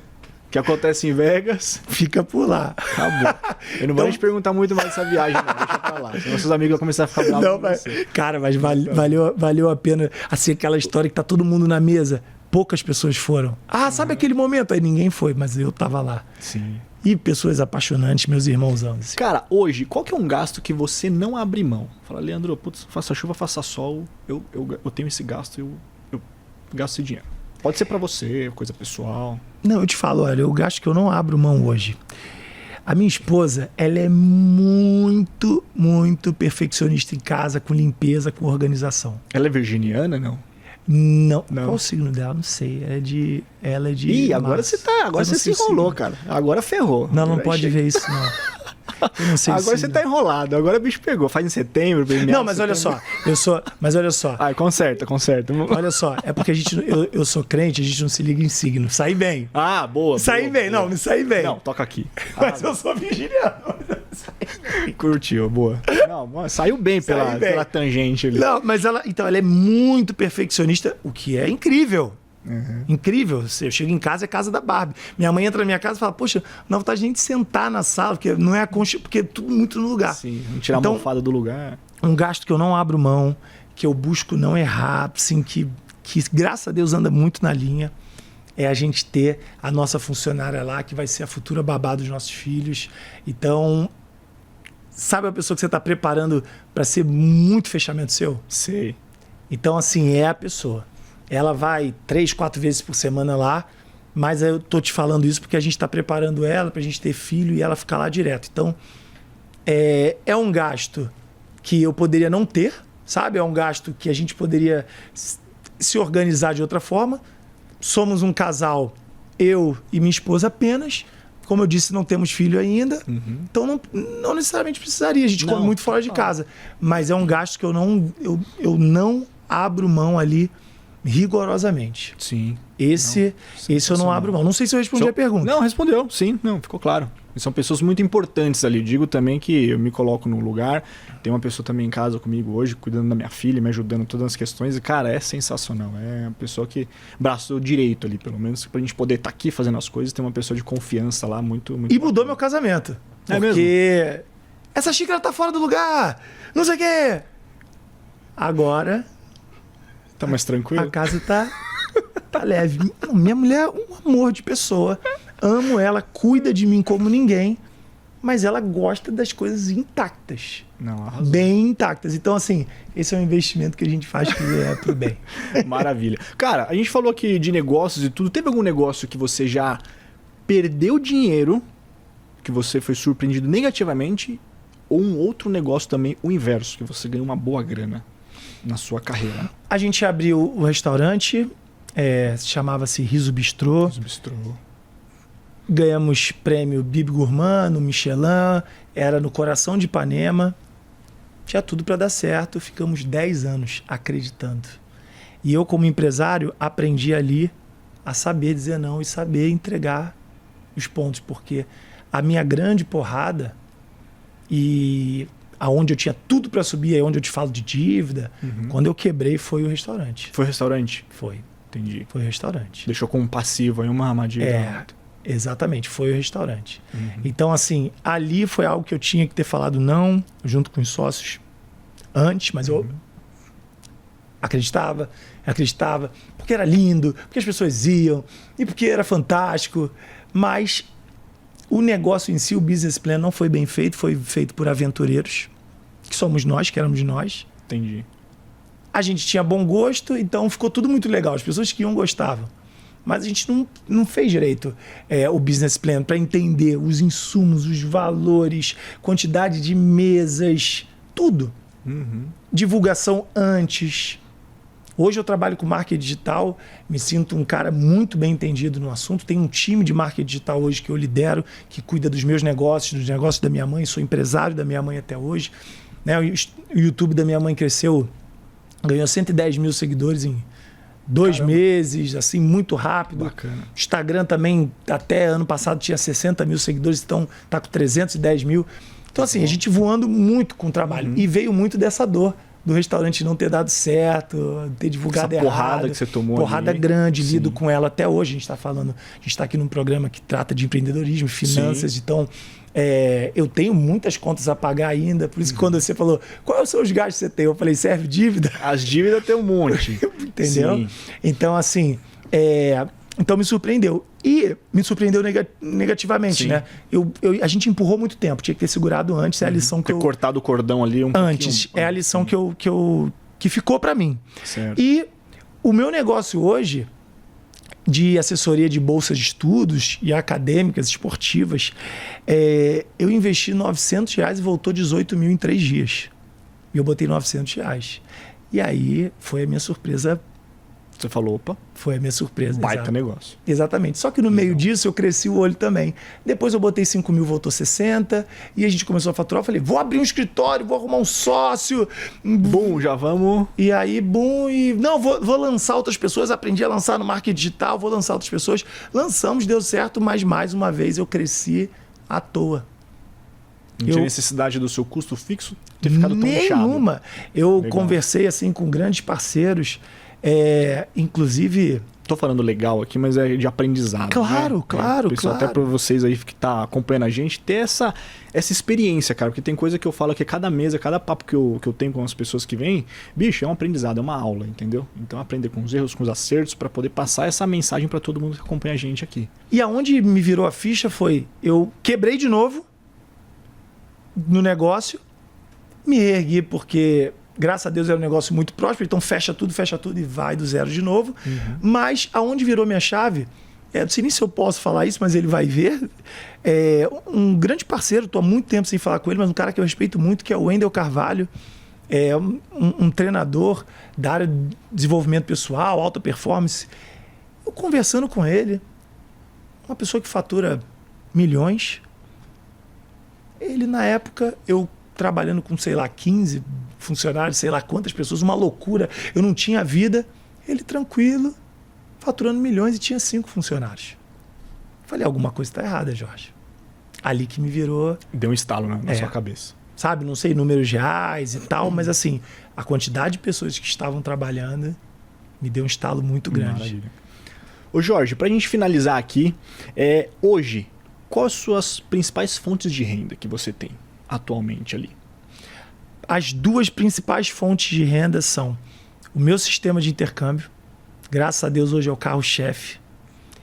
Que acontece em Vegas. Fica por lá. Acabou. Eu não vou nem te perguntar muito mais dessa viagem, não. Deixa pra lá. Senão seus amigos vão começar a ficar bravos com você. Cara, mas valeu a pena. Assim, aquela história que tá todo mundo na mesa. Poucas pessoas foram. Sabe aquele momento? Aí ninguém foi, mas eu tava lá. Sim. E pessoas apaixonantes, meus irmãos. Cara, hoje, qual que é um gasto que você não abre mão? Fala, Leandro, putz, faça chuva, faça sol, eu tenho esse gasto, eu gasto esse dinheiro. Pode ser pra você, coisa pessoal. Não, eu te falo, olha, o gasto que eu não abro mão hoje. A minha esposa, ela é muito, muito perfeccionista em casa, com limpeza, com organização. Ela é virginiana, não? Não. Qual o signo dela? Não sei. Ela é de. Ih, agora você tá. Agora você se enrolou, cara. Agora ferrou. Não pode ver isso, não. Eu não sei agora você tá enrolado. Agora o bicho pegou. Faz em setembro. Não, mas olha só. Mas olha só. Conserta. Olha só. É porque eu sou crente, a gente não se liga em signo. Saí bem. Boa. Saí bem. Boa. Não, me saí bem. Não, toca aqui. Mas eu sou virginiano. Curtiu, boa. Não, saiu bem pela tangente ali. Não, mas ela é muito perfeccionista, o que é incrível. Incrível. Eu chego em casa, é casa da Barbie. Minha mãe entra na minha casa e fala, poxa, não vontade de a gente sentar na sala, porque não é porque é tudo muito no lugar. Sim, não tirar a almofada do lugar. Um gasto que eu não abro mão, que eu busco não errar, assim, que graças a Deus anda muito na linha, é a gente ter a nossa funcionária lá, que vai ser a futura babá dos nossos filhos. Então, sabe a pessoa que você está preparando para ser muito fechamento seu? Sei. Então, assim, é a pessoa. Ela vai 3, 4 vezes por semana lá, mas eu tô te falando isso porque a gente está preparando ela para a gente ter filho e ela ficar lá direto. Então, é um gasto que eu poderia não ter, sabe? É um gasto que a gente poderia se organizar de outra forma. Somos um casal, eu e minha esposa apenas. Como eu disse, não temos filho ainda. Então não necessariamente precisaria. A gente come muito fora de casa. Mas é um gasto que eu não abro mão ali rigorosamente. Sim. Esse eu não abro mão. Não sei se eu respondi a pergunta. Não, respondeu. Sim, não, ficou claro. E são pessoas muito importantes ali. Digo também que eu me coloco no lugar. Tem uma pessoa também em casa comigo hoje, cuidando da minha filha, me ajudando em todas as questões. E, cara, é sensacional. É uma pessoa que... braço direito ali, pelo menos, pra gente poder estar aqui fazendo as coisas. Tem uma pessoa de confiança lá, muito... E mudou meu casamento. É mesmo? Porque essa xícara tá fora do lugar. Não sei o quê. Agora... Tá mais tranquilo? A casa tá leve. Não, minha mulher é um amor de pessoa. Amo ela, cuida de mim como ninguém, mas ela gosta das coisas intactas. Não, arrasou. Bem intactas. Então, assim, esse é um investimento que a gente faz que é pro bem. Maravilha. Cara, a gente falou aqui de negócios e tudo. Teve algum negócio que você já perdeu dinheiro, que você foi surpreendido negativamente, ou um outro negócio também, o inverso, que você ganhou uma boa grana na sua carreira? A gente abriu o restaurante, chamava-se Riso Bistrô. Riso Bistrô. Ganhamos prêmio Bib Gourmand no Michelin, era no coração de Ipanema. Tinha tudo para dar certo, ficamos 10 anos acreditando. E eu, como empresário, aprendi ali a saber dizer não e saber entregar os pontos, porque a minha grande porrada, e aonde eu tinha tudo para subir, aí onde eu te falo de dívida, quando eu quebrei foi o restaurante. Foi restaurante? Foi. Entendi. Foi o restaurante. Deixou como um passivo aí uma armadilha. Exatamente, foi o restaurante. Então, assim, ali foi algo que eu tinha que ter falado não, junto com os sócios, antes, mas eu acreditava, porque era lindo, porque as pessoas iam, e porque era fantástico, mas o negócio em si, o business plan, não foi bem feito, foi feito por aventureiros, que somos nós, que éramos nós. Entendi. A gente tinha bom gosto, então ficou tudo muito legal, as pessoas que iam gostavam. Mas a gente não fez direito o business plan para entender os insumos, os valores, quantidade de mesas, tudo. Divulgação antes. Hoje eu trabalho com marketing digital, me sinto um cara muito bem entendido no assunto. Tem um time de marketing digital hoje que eu lidero, que cuida dos meus negócios, dos negócios da minha mãe. Sou empresário da minha mãe até hoje. Né? O YouTube da minha mãe cresceu, ganhou 110 mil seguidores em 2 meses, assim, muito rápido. Bacana. Instagram também, até ano passado, tinha 60 mil seguidores, então tá com 310 mil. Então, assim, a gente voando muito com o trabalho. E veio muito dessa dor do restaurante não ter dado certo, ter divulgado errado. Porrada que você tomou. Porrada ali. grande, Sim. lido com ela até hoje. A gente está falando, a gente está aqui num programa que trata de empreendedorismo, finanças, Sim. então eu tenho muitas contas a pagar ainda. Por isso que quando você falou, quais são os gastos que você tem? Eu falei, serve dívida? As dívidas tem um monte. Entendeu? Sim. Então, assim, então me surpreendeu. E me surpreendeu negativamente, Sim. né? A gente empurrou muito tempo, tinha que ter segurado antes, é a lição que Ter cortado o cordão ali antes, é a lição que ficou para mim. Certo. E o meu negócio hoje, de assessoria de bolsas de estudos e acadêmicas, esportivas, eu investi R$900 e voltou 18 mil em 3 dias. E eu botei R$900. E aí foi a minha surpresa. Você falou, opa, Foi a minha surpresa. baita negócio. Exatamente. Só que no meio disso eu cresci o olho também. Depois eu botei 5 mil, voltou 60. E a gente começou a faturar. Eu falei, vou abrir um escritório, vou arrumar um sócio. Bom, já vamos... E aí, não, vou lançar outras pessoas. Aprendi a lançar no marketing digital, vou lançar outras pessoas. Lançamos, deu certo, mas mais uma vez eu cresci à toa. Não tinha necessidade do seu custo fixo ter ficado tão inchado. Nenhuma. Eu Legal. conversei assim com grandes parceiros, inclusive... tô falando legal aqui, mas é de aprendizado. Claro, né? claro, Pessoal, claro. até pra vocês aí que tá acompanhando a gente, ter essa experiência, cara. Porque tem coisa que eu falo que cada mesa, cada papo que eu tenho com as pessoas que vêm, bicho, é um aprendizado, é uma aula, entendeu? Então aprender com os erros, com os acertos, pra poder passar essa mensagem pra todo mundo que acompanha a gente aqui. E aonde me virou a ficha foi, eu quebrei de novo no negócio, me reergui porque, graças a Deus, era um negócio muito próspero, então fecha tudo e vai do zero de novo. Mas aonde virou minha chave, não sei nem se eu posso falar isso, mas ele vai ver, um grande parceiro, estou há muito tempo sem falar com ele, mas um cara que eu respeito muito, que é o Wendel Carvalho, um treinador da área de desenvolvimento pessoal, alta performance. Eu conversando com ele, uma pessoa que fatura milhões, ele na época, eu trabalhando com, sei lá, 15 funcionários, sei lá quantas pessoas, uma loucura, eu não tinha vida, ele tranquilo, faturando milhões e tinha 5 funcionários. Falei, alguma coisa está errada, Jorge. Ali que me virou... Deu um estalo na sua cabeça. Sabe, não sei números reais e tal, mas assim, a quantidade de pessoas que estavam trabalhando me deu um estalo muito grande. Maravilha. Ô Jorge, pra gente finalizar aqui, hoje, quais as suas principais fontes de renda que você tem atualmente ali? As 2 principais fontes de renda são o meu sistema de intercâmbio. Graças a Deus hoje é o carro-chefe.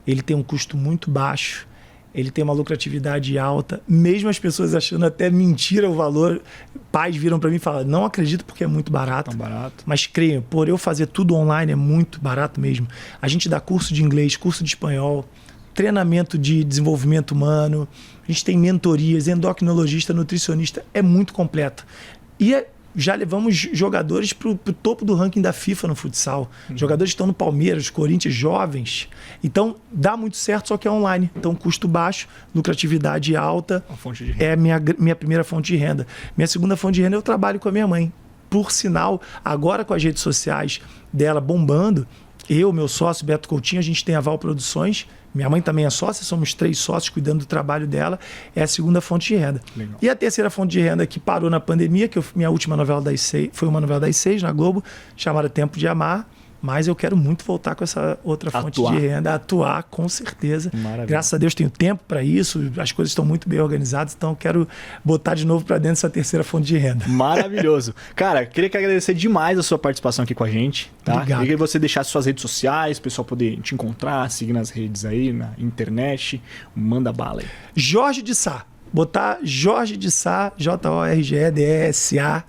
Ele tem um custo muito baixo. Ele tem uma lucratividade alta. Mesmo as pessoas achando até mentira o valor, pais viram para mim e falam, não acredito porque é muito barato. Tão barato. Mas creio, por eu fazer tudo online é muito barato mesmo. A gente dá curso de inglês, curso de espanhol, treinamento de desenvolvimento humano, a gente tem mentorias, endocrinologista, nutricionista, é muito completo. E já levamos jogadores para o topo do ranking da FIFA no futsal. Jogadores que estão no Palmeiras, Corinthians, jovens. Então, dá muito certo, só que é online. Então, custo baixo, lucratividade alta. A fonte de renda. É a minha primeira fonte de renda. Minha segunda fonte de renda, eu trabalho com a minha mãe. Por sinal, agora com as redes sociais dela bombando, eu, meu sócio, Beto Coutinho, a gente tem a Val Produções. Minha mãe também é sócia, somos 3 sócios cuidando do trabalho dela. É a segunda fonte de renda. Legal. E a terceira fonte de renda que parou na pandemia, que minha última novela das 6, foi uma novela das 6 na Globo, chamada Tempo de Amar. Mas eu quero muito voltar com essa outra fonte de renda, atuar com certeza. Maravilha. Graças a Deus tenho tempo para isso, as coisas estão muito bem organizadas, então eu quero botar de novo para dentro essa terceira fonte de renda. Maravilhoso. Cara, queria agradecer demais a sua participação aqui com a gente. Tá? Obrigado. Queria que você deixasse suas redes sociais, o pessoal poder te encontrar, seguir nas redes aí, na internet. Manda bala aí. Jorge de Sá. Botar Jorge de Sá, Jorgedesa.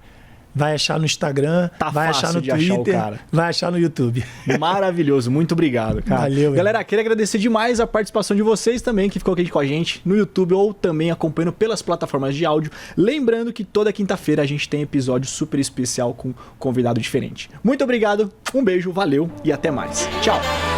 Vai achar no Instagram, vai achar no Twitter, vai achar no YouTube. Maravilhoso, muito obrigado, cara. Valeu, galera, queria agradecer demais a participação de vocês também, que ficou aqui com a gente no YouTube ou também acompanhando pelas plataformas de áudio. Lembrando que toda quinta-feira a gente tem episódio super especial com convidado diferente. Muito obrigado, um beijo, valeu e até mais. Tchau!